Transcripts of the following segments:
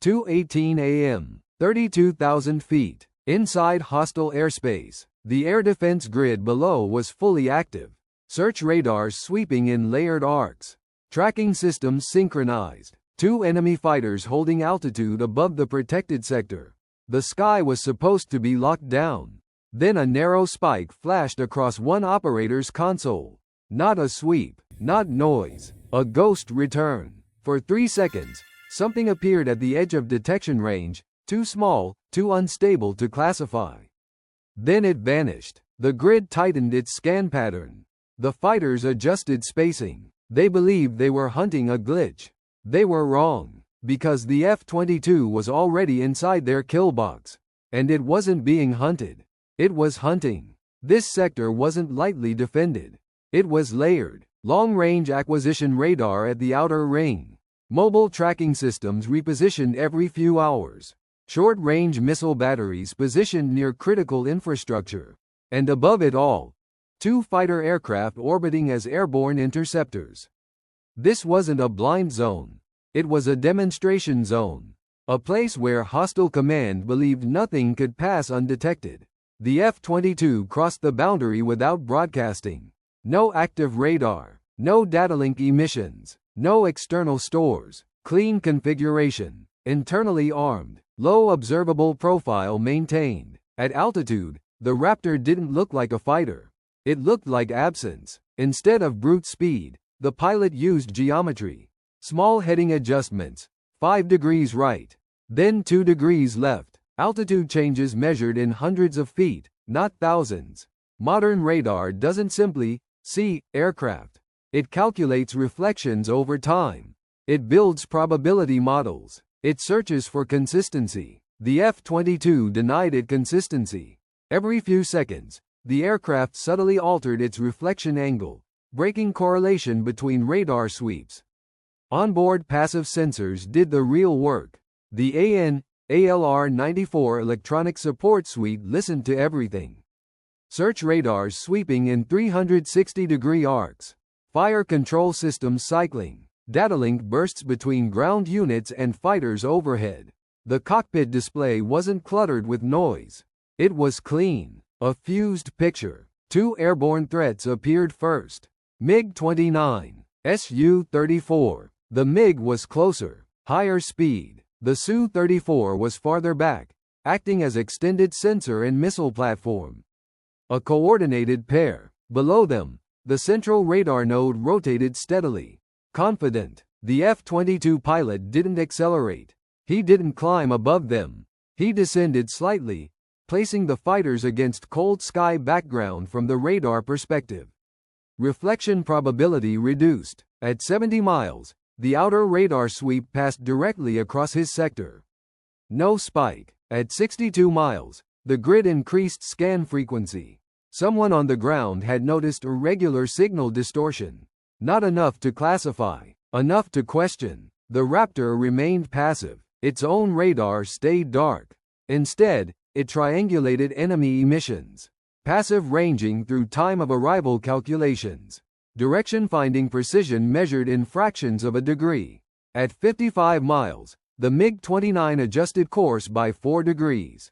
2:18 a.m., 32,000 feet. Inside hostile airspace, the air defense grid below was fully active. Search radars sweeping in layered arcs. Tracking systems synchronized. 2 enemy fighters holding altitude above the protected sector. The sky was supposed to be locked down. Then a narrow spike flashed across one operator's console. Not a sweep, not noise, a ghost return. For 3 seconds, something appeared at the edge of detection range, too small, too unstable to classify. Then it vanished. The grid tightened its scan pattern. The fighters adjusted spacing. They believed they were hunting a glitch. They were wrong, because the F-22 was already inside their kill box. And it wasn't being hunted. It was hunting. This sector wasn't lightly defended. It was layered. Long-range acquisition radar at the outer ring. Mobile tracking systems repositioned every few hours. Short-range missile batteries positioned near critical infrastructure. And above it all, 2 fighter aircraft orbiting as airborne interceptors. This wasn't a blind zone. It was a demonstration zone. A place where hostile command believed nothing could pass undetected. The F-22 crossed the boundary without broadcasting. No active radar. No datalink emissions. No external stores. Clean configuration. Internally armed. Low observable profile maintained. At altitude, the Raptor didn't look like a fighter. It looked like absence. Instead of brute speed, the pilot used geometry. Small heading adjustments. 5 degrees right. Then 2 degrees left. Altitude changes measured in hundreds of feet, not thousands. Modern radar doesn't simply see aircraft. It calculates reflections over time. It builds probability models. It searches for consistency. The F-22 denied it consistency. Every few seconds, the aircraft subtly altered its reflection angle, breaking correlation between radar sweeps. Onboard passive sensors did the real work. The ALR-94 electronic support suite listened to everything. Search radars sweeping in 360-degree arcs. Fire control systems cycling. Datalink bursts between ground units and fighters overhead. The cockpit display wasn't cluttered with noise. It was clean. A fused picture. 2 airborne threats appeared first. MiG-29, Su-34. The MiG was closer, higher speed. The Su-34 was farther back, acting as extended sensor and missile platform. A coordinated pair. Below them, the central radar node rotated steadily. Confident, the F-22 pilot didn't accelerate. He didn't climb above them. He descended slightly, placing the fighters against cold sky background from the radar perspective. Reflection probability reduced. At 70 miles, the outer radar sweep passed directly across his sector. No spike. At 62 miles, the grid increased scan frequency. Someone on the ground had noticed irregular signal distortion. Not enough to classify, enough to question. The Raptor remained passive. Its own radar stayed dark. Instead, it triangulated enemy emissions. Passive ranging through time of arrival calculations. Direction finding precision measured in fractions of a degree. At 55 miles, the MiG-29 adjusted course by 4 degrees.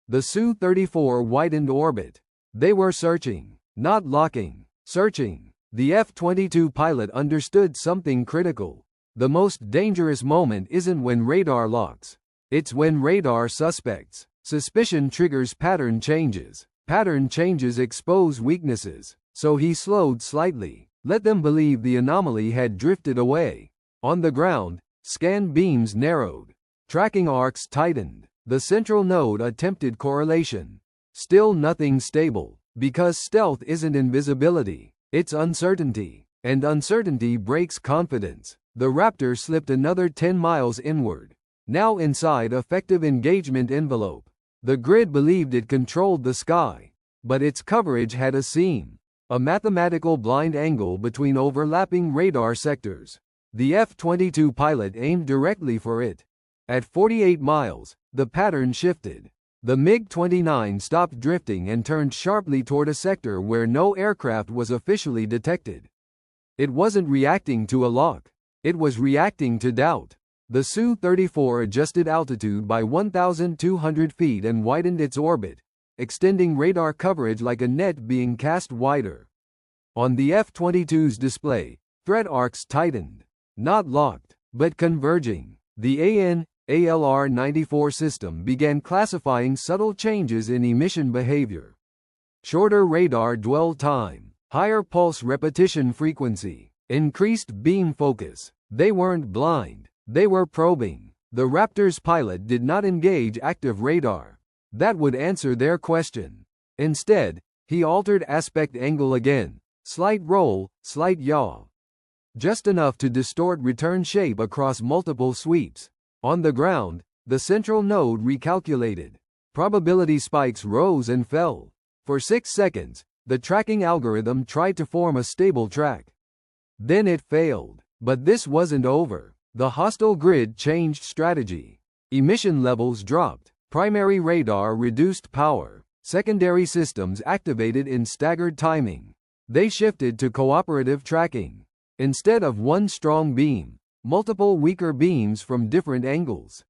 The Su-34 widened orbit. They were searching, not locking. Searching. The F-22 pilot understood something critical. The most dangerous moment isn't when radar locks. It's when radar suspects. Suspicion triggers pattern changes. Pattern changes expose weaknesses. So he slowed slightly. Let them believe the anomaly had drifted away. On the ground, scan beams narrowed. Tracking arcs tightened. The central node attempted correlation. Still nothing stable. Because stealth isn't invisibility. It's uncertainty. And uncertainty breaks confidence. The Raptor slipped another 10 miles inward. Now inside effective engagement envelope. The grid believed it controlled the sky. But its coverage had a seam. A mathematical blind angle between overlapping radar sectors. The F-22 pilot aimed directly for it. At 48 miles, the pattern shifted. The MiG-29 stopped drifting and turned sharply toward a sector where no aircraft was officially detected. It wasn't reacting to a lock. It was reacting to doubt. The Su-34 adjusted altitude by 1,200 feet and widened its orbit, extending radar coverage like a net being cast wider. On the F-22's display, threat arcs tightened, not locked, but converging. The AN/ALR-94 system began classifying subtle changes in emission behavior. Shorter radar dwell time, higher pulse repetition frequency, increased beam focus. They weren't blind, they were probing. The Raptor's pilot did not engage active radar. That would answer their question. Instead, he altered aspect angle again. Slight roll, slight yaw. Just enough to distort return shape across multiple sweeps. On the ground, the central node recalculated. Probability spikes rose and fell. For 6 seconds, the tracking algorithm tried to form a stable track. Then it failed. But this wasn't over. The hostile grid changed strategy. Emission levels dropped. Primary radar reduced power. Secondary systems activated in staggered timing. They shifted to cooperative tracking. Instead of one strong beam, multiple weaker beams from different angles.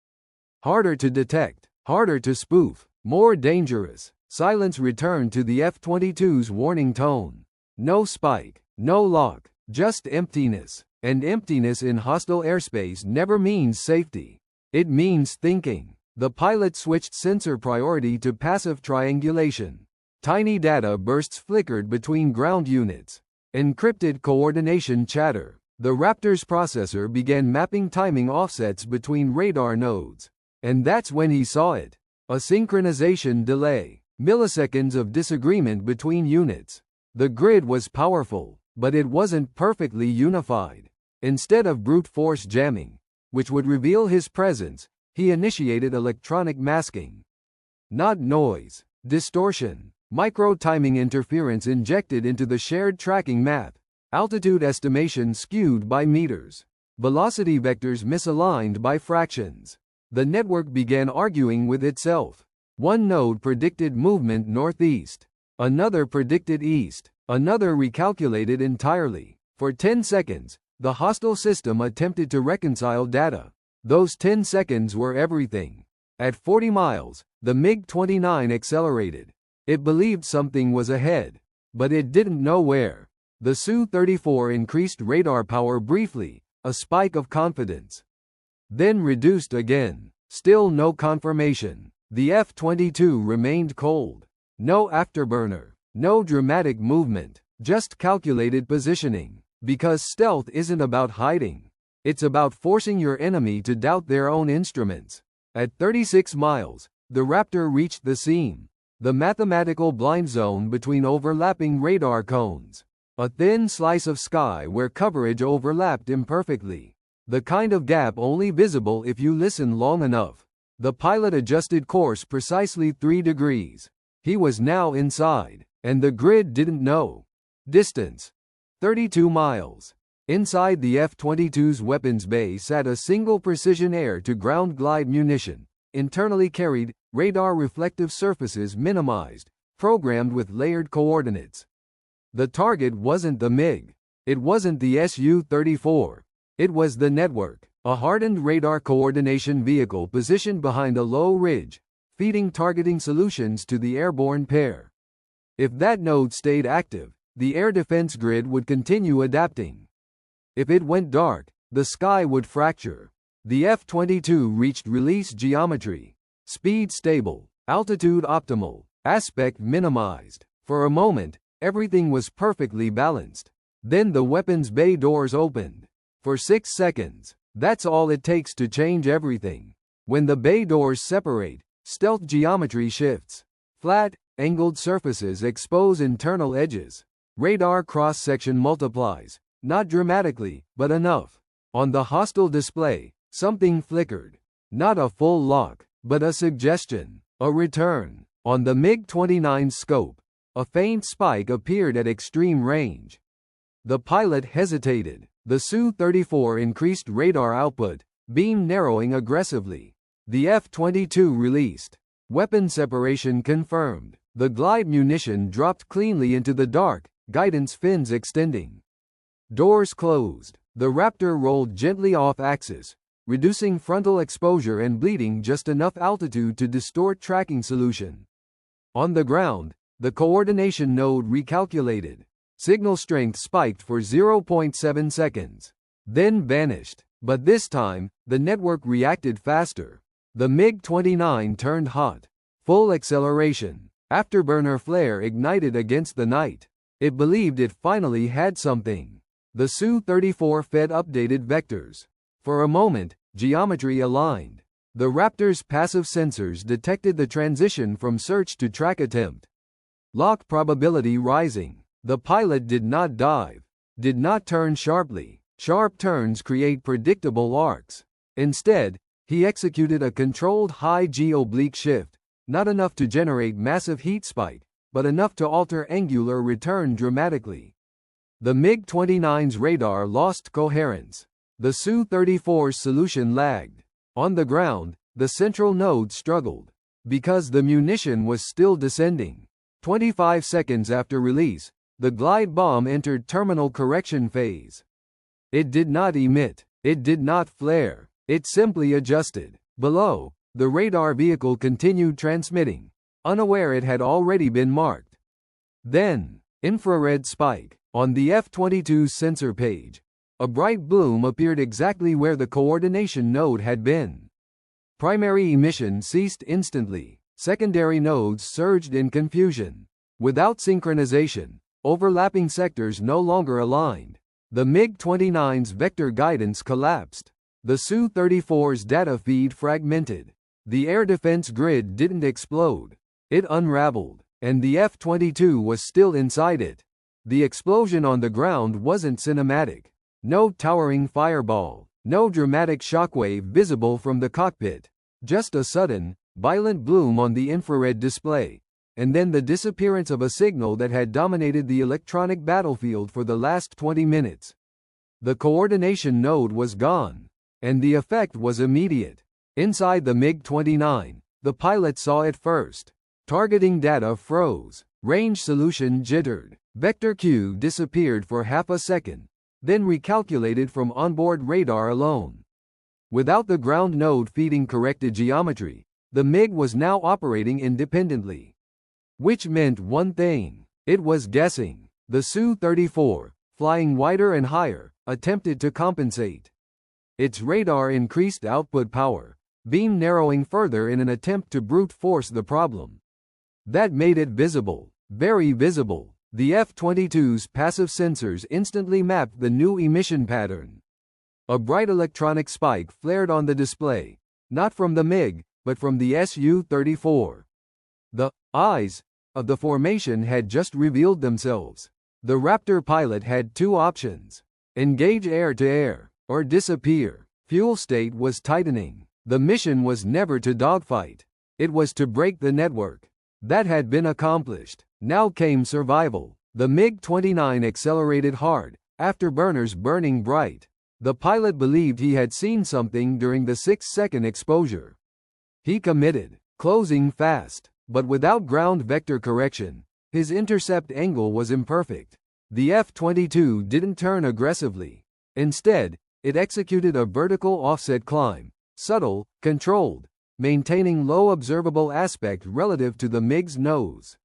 Harder to detect, harder to spoof, more dangerous. Silence returned to the F-22's warning tone. No spike, no lock, just emptiness. And emptiness in hostile airspace never means safety. It means thinking. The pilot switched sensor priority to passive triangulation. Tiny data bursts flickered between ground units. Encrypted coordination chatter. The Raptor's processor began mapping timing offsets between radar nodes. And that's when he saw it. A synchronization delay. Milliseconds of disagreement between units. The grid was powerful, but it wasn't perfectly unified. Instead of brute force jamming, which would reveal his presence, he initiated electronic masking. Not noise, distortion, micro-timing interference injected into the shared tracking map, altitude estimation skewed by meters, velocity vectors misaligned by fractions. The network began arguing with itself. One node predicted movement northeast, another predicted east, another recalculated entirely. For 10 seconds, the hostile system attempted to reconcile data. Those 10 seconds were everything. At 40 miles, the MiG-29 accelerated. It believed something was ahead, but it didn't know where. The Su-34 increased radar power briefly, a spike of confidence. Then reduced again. Still no confirmation. The F-22 remained cold. No afterburner, no dramatic movement, just calculated positioning. Because stealth isn't about hiding. It's about forcing your enemy to doubt their own instruments. At 36 miles, the Raptor reached the seam. The mathematical blind zone between overlapping radar cones. A thin slice of sky where coverage overlapped imperfectly. The kind of gap only visible if you listen long enough. The pilot adjusted course precisely 3 degrees. He was now inside, and the grid didn't know. Distance. 32 miles. Inside the F-22's weapons bay sat a single precision air-to-ground glide munition, internally carried, radar reflective surfaces minimized, programmed with layered coordinates. The target wasn't the MiG. It wasn't the Su-34. It was the network, a hardened radar coordination vehicle positioned behind a low ridge, feeding targeting solutions to the airborne pair. If that node stayed active, the air defense grid would continue adapting. If it went dark, the sky would fracture. The F-22 reached release geometry. Speed stable, altitude optimal, aspect minimized. For a moment, everything was perfectly balanced. Then the weapons bay doors opened. For 6 seconds, that's all it takes to change everything. When the bay doors separate, stealth geometry shifts. Flat, angled surfaces expose internal edges. Radar cross-section multiplies, not dramatically, but enough. On the hostile display, something flickered. Not a full lock, but a suggestion, a return. On the MiG-29's scope, a faint spike appeared at extreme range. The pilot hesitated. The Su-34 increased radar output, beam narrowing aggressively. The F-22 released. Weapon separation confirmed. The glide munition dropped cleanly into the dark, guidance fins extending. Doors closed. The Raptor rolled gently off axis, reducing frontal exposure and bleeding just enough altitude to distort tracking solution. On the ground, the coordination node recalculated. Signal strength spiked for 0.7 seconds, then vanished. But this time, the network reacted faster. The MiG-29 turned hot. Full acceleration. Afterburner flare ignited against the night. It believed it finally had something. The Su-34 fed updated vectors. For a moment, geometry aligned. The Raptor's passive sensors detected the transition from search to track attempt. Lock probability rising. The pilot did not dive. Did not turn sharply. Sharp turns create predictable arcs. Instead, he executed a controlled high-G oblique shift, not enough to generate massive heat spike, but enough to alter angular return dramatically. The MiG-29's radar lost coherence. The Su-34's solution lagged. On the ground, the central node struggled. Because the munition was still descending. 25 seconds after release, the glide bomb entered terminal correction phase. It did not emit. It did not flare. It simply adjusted. Below, the radar vehicle continued transmitting, unaware it had already been marked. Then, infrared spike. On the F-22's sensor page, a bright bloom appeared exactly where the coordination node had been. Primary emission ceased instantly. Secondary nodes surged in confusion. Without synchronization, overlapping sectors no longer aligned. The MiG-29's vector guidance collapsed. The Su-34's data feed fragmented. The air defense grid didn't explode. It unraveled, and the F-22 was still inside it. The explosion on the ground wasn't cinematic. No towering fireball. No dramatic shockwave visible from the cockpit. Just a sudden, violent bloom on the infrared display. And then the disappearance of a signal that had dominated the electronic battlefield for the last 20 minutes. The coordination node was gone. And the effect was immediate. Inside the MiG-29, the pilot saw it first. Targeting data froze. Range solution jittered. Vector Q disappeared for half a second, then recalculated from onboard radar alone. Without the ground node feeding corrected geometry, the MiG was now operating independently. Which meant one thing. It was guessing. The Su-34, flying wider and higher, attempted to compensate. Its radar increased output power, beam narrowing further in an attempt to brute force the problem. That made it visible, very visible. The F-22's passive sensors instantly mapped the new emission pattern. A bright electronic spike flared on the display, not from the MiG, but from the Su-34. The eyes of the formation had just revealed themselves. The Raptor pilot had two options: engage air-to-air, or disappear. Fuel state was tightening. The mission was never to dogfight. It was to break the network. That had been accomplished. Now came survival. The MiG-29 accelerated hard, afterburners burning bright. The pilot believed he had seen something during the 6-second exposure. He committed, closing fast. But without ground vector correction, his intercept angle was imperfect. The F-22 didn't turn aggressively. Instead, it executed a vertical offset climb, subtle, controlled, maintaining low observable aspect relative to the MiG's nose.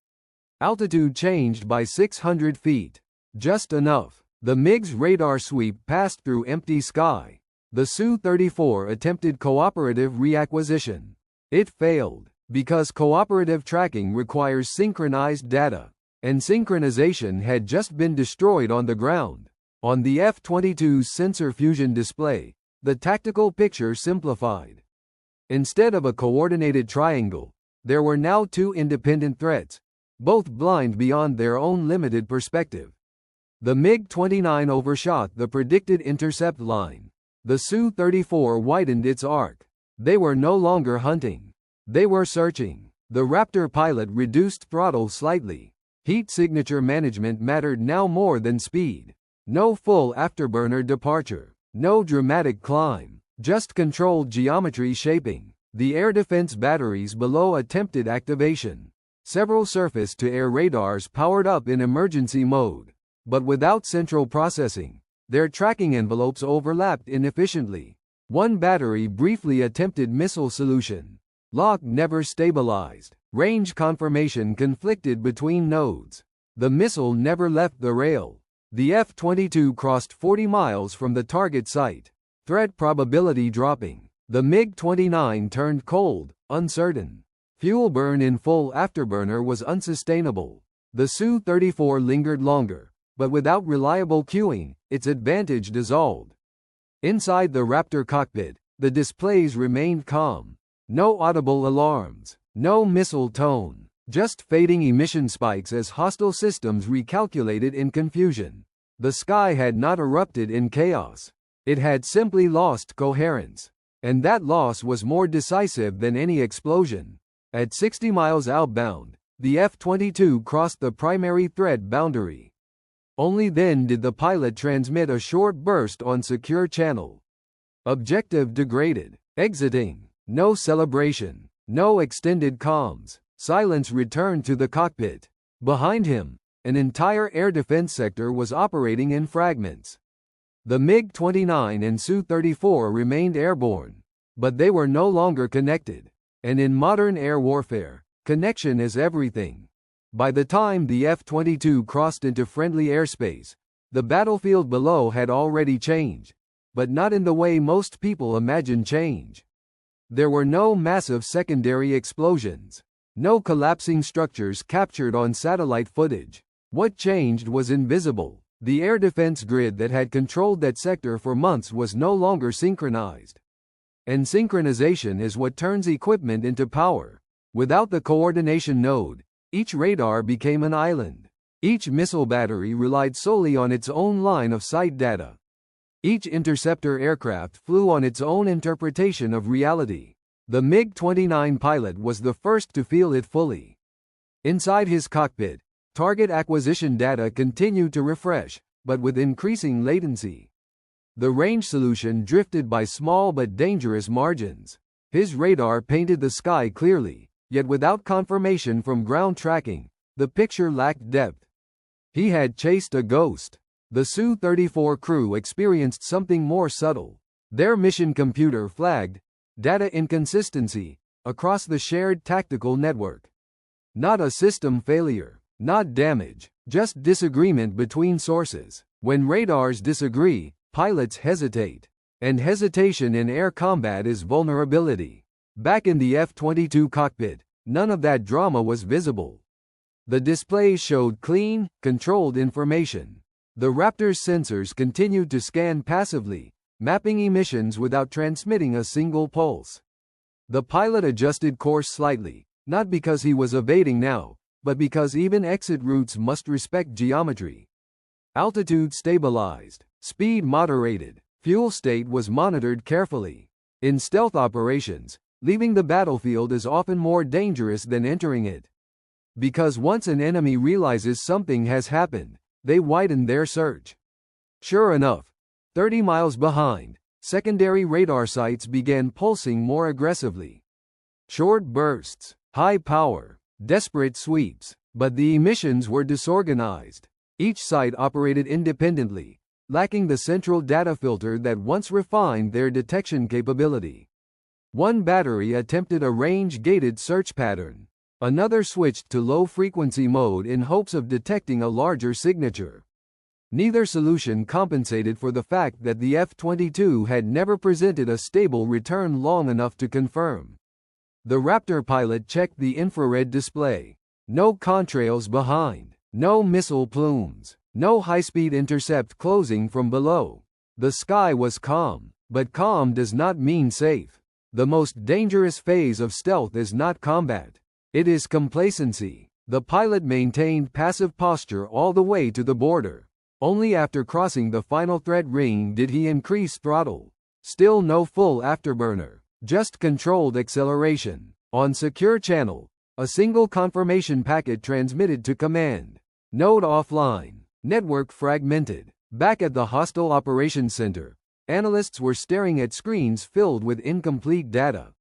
Altitude changed by 600 feet. Just enough. The MiG's radar sweep passed through empty sky. The Su-34 attempted cooperative reacquisition. It failed. Because cooperative tracking requires synchronized data, and synchronization had just been destroyed on the ground. On the F-22's sensor fusion display, the tactical picture simplified. Instead of a coordinated triangle, there were now two independent threats, both blind beyond their own limited perspective. The MiG-29 overshot the predicted intercept line. The Su-34 widened its arc. They were no longer hunting. They were searching. The Raptor pilot reduced throttle slightly. Heat signature management mattered now more than speed. No full afterburner departure. No dramatic climb. Just controlled geometry shaping. The air defense batteries below attempted activation. Several surface-to-air radars powered up in emergency mode. But without central processing, their tracking envelopes overlapped inefficiently. One battery briefly attempted missile solution. Lock never stabilized. Range confirmation conflicted between nodes. The missile never left the rail. The F-22 crossed 40 miles from the target site. Threat probability dropping. The MiG-29 turned cold, uncertain. Fuel burn in full afterburner was unsustainable. The Su-34 lingered longer, but without reliable cueing, its advantage dissolved. Inside the Raptor cockpit, the displays remained calm. No audible alarms, no missile tone, just fading emission spikes as hostile systems recalculated in confusion. The sky had not erupted in chaos. It had simply lost coherence. And that loss was more decisive than any explosion. At 60 miles outbound, the F-22 crossed the primary threat boundary. Only then did the pilot transmit a short burst on secure channel. Objective degraded. Exiting. No celebration. No extended comms. Silence returned to the cockpit. Behind him, an entire air defense sector was operating in fragments. The MiG-29 and Su-34 remained airborne, but they were no longer connected. And in modern air warfare, connection is everything. By the time the F-22 crossed into friendly airspace, the battlefield below had already changed, but not in the way most people imagine change. There were no massive secondary explosions, no collapsing structures captured on satellite footage. What changed was invisible. The air defense grid that had controlled that sector for months was no longer synchronized. And synchronization is what turns equipment into power. Without the coordination node, each radar became an island. Each missile battery relied solely on its own line of sight data. Each interceptor aircraft flew on its own interpretation of reality. The MiG-29 pilot was the first to feel it fully. Inside his cockpit, target acquisition data continued to refresh, but with increasing latency. The range solution drifted by small but dangerous margins. His radar painted the sky clearly, yet without confirmation from ground tracking, the picture lacked depth. He had chased a ghost. The Su-34 crew experienced something more subtle. Their mission computer flagged data inconsistency across the shared tactical network. Not a system failure, not damage, just disagreement between sources. When radars disagree, pilots hesitate. And hesitation in air combat is vulnerability. Back in the F-22 cockpit, none of that drama was visible. The displays showed clean, controlled information. The Raptor's sensors continued to scan passively, mapping emissions without transmitting a single pulse. The pilot adjusted course slightly, not because he was evading now, but because even exit routes must respect geometry. Altitude stabilized, speed moderated, fuel state was monitored carefully. In stealth operations, leaving the battlefield is often more dangerous than entering it. Because once an enemy realizes something has happened, they widen their search. Sure enough, 30 miles behind, secondary radar sites began pulsing more aggressively. Short bursts, high power, desperate sweeps, but the emissions were disorganized. Each site operated independently, lacking the central data filter that once refined their detection capability. One battery attempted a range-gated search pattern. Another switched to low-frequency mode in hopes of detecting a larger signature. Neither solution compensated for the fact that the F-22 had never presented a stable return long enough to confirm. The Raptor pilot checked the infrared display. No contrails behind, no missile plumes, no high-speed intercept closing from below. The sky was calm, but calm does not mean safe. The most dangerous phase of stealth is not combat. It is complacency. The pilot maintained passive posture all the way to the border. Only after crossing the final threat ring did he increase throttle. Still no full afterburner, just controlled acceleration. On secure channel, a single confirmation packet transmitted to command. Node offline, network fragmented. Back at the hostile operations center, analysts were staring at screens filled with incomplete data.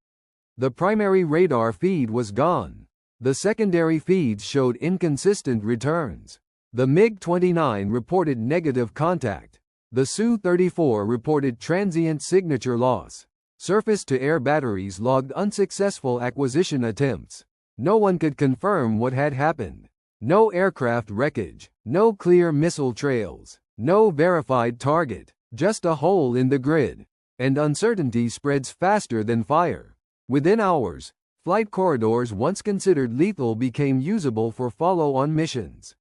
The primary radar feed was gone. The secondary feeds showed inconsistent returns. The MiG-29 reported negative contact. The Su-34 reported transient signature loss. Surface-to-air batteries logged unsuccessful acquisition attempts. No one could confirm what had happened. No aircraft wreckage, no clear missile trails, no verified target, just a hole in the grid. And uncertainty spreads faster than fire. Within hours, flight corridors once considered lethal became usable for follow-on missions.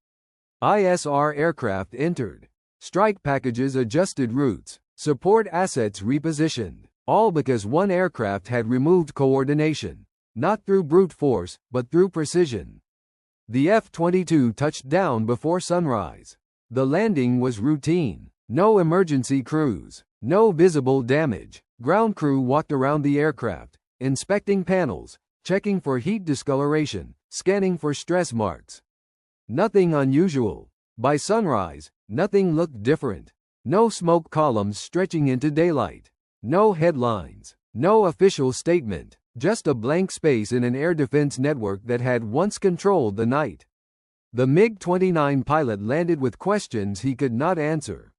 ISR aircraft entered. Strike packages adjusted routes. Support assets repositioned. All because one aircraft had removed coordination. Not through brute force, but through precision. The F-22 touched down before sunrise. The landing was routine. No emergency crews. No visible damage. Ground crew walked around the aircraft, inspecting panels, checking for heat discoloration, scanning for stress marks. Nothing unusual. By sunrise, nothing looked different. No smoke columns stretching into daylight. No headlines. No official statement. Just a blank space in an air defense network that had once controlled the night. The MiG-29 pilot landed with questions he could not answer.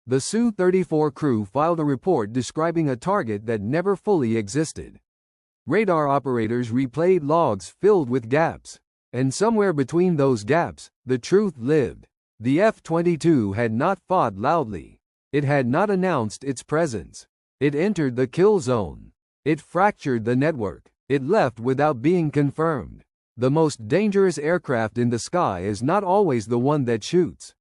The Su-34 crew filed a report describing a target that never fully existed. Radar operators replayed logs filled with gaps. And somewhere between those gaps, the truth lived. The F-22 had not fought loudly. It had not announced its presence. It entered the kill zone. It fractured the network. It left without being confirmed. The most dangerous aircraft in the sky is not always the one that shoots.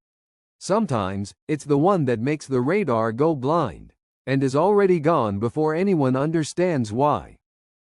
Sometimes, it's the one that makes the radar go blind, and is already gone before anyone understands why.